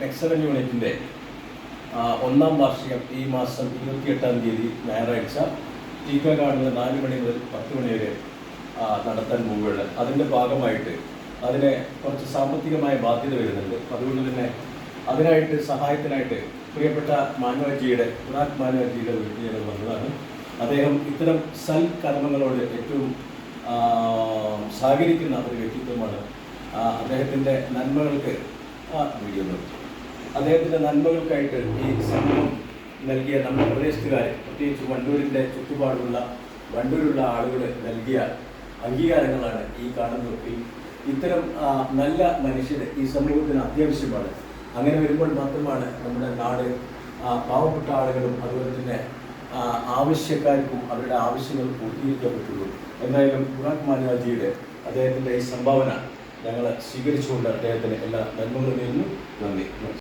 മെക്സവൻ യൂണിറ്റിൻ്റെ ഒന്നാം വാർഷികം ഈ മാസം 28-ാം തീയതി ഞായറാഴ്ച ടീക്ക ഗാർഡനിൽ 4 മണി മുതൽ 10 മണി വരെ നടത്താൻ പോവുകയാണ്. അതിൻ്റെ ഭാഗമായിട്ട് അതിന് കുറച്ച് സാമ്പത്തികമായ ബാധ്യത വരുന്നുണ്ട്. അതുകൊണ്ട് തന്നെ അതിനായിട്ട് സഹായത്തിനായിട്ട് പ്രിയപ്പെട്ട മാനവജിയുടെ ഖുറാൻ മാനവജിയുടെ വീട്ടിൽ ഞങ്ങൾ വന്നതാണ്. അദ്ദേഹം ഇത്തരം സൽക്കർമ്മങ്ങളോട് ഏറ്റവും സഹകരിക്കുന്ന ഒരു വ്യക്തിത്വമാണ്. അദ്ദേഹത്തിൻ്റെ നന്മകൾക്ക് വീഡിയോ നോക്കി അദ്ദേഹത്തിൻ്റെ നന്മകൾക്കായിട്ട് ഈ സമൂഹം നൽകിയ നമ്മുടെ പ്രദേശത്തുകാരെ, പ്രത്യേകിച്ച് വണ്ടൂരിൻ്റെ ചുറ്റുപാടുള്ള വണ്ടൂരുള്ള ആളുകൾ നൽകിയ അംഗീകാരങ്ങളാണ് ഈ കാണുന്നത്. ഇത്തരം നല്ല മനുഷ്യർ ഈ സമൂഹത്തിന് അത്യാവശ്യമാണ്. അങ്ങനെ വരുമ്പോൾ മാത്രമാണ് നമ്മുടെ നാട് പാവപ്പെട്ട ആളുകളും അതുപോലെ തന്നെ ആവശ്യക്കാർക്കും അവരുടെ ആവശ്യങ്ങൾ പൂർത്തീകരിക്കാൻ പറ്റുള്ളൂ. എന്തായാലും ഖുറാൻ മാനവജിയുടെ അദ്ദേഹത്തിൻ്റെ ഈ സംഭാവന ഞങ്ങൾ സ്വീകരിച്ചുകൊണ്ട് അദ്ദേഹത്തിന് എല്ലാ നന്മകളും നേരുന്നു. നന്ദി.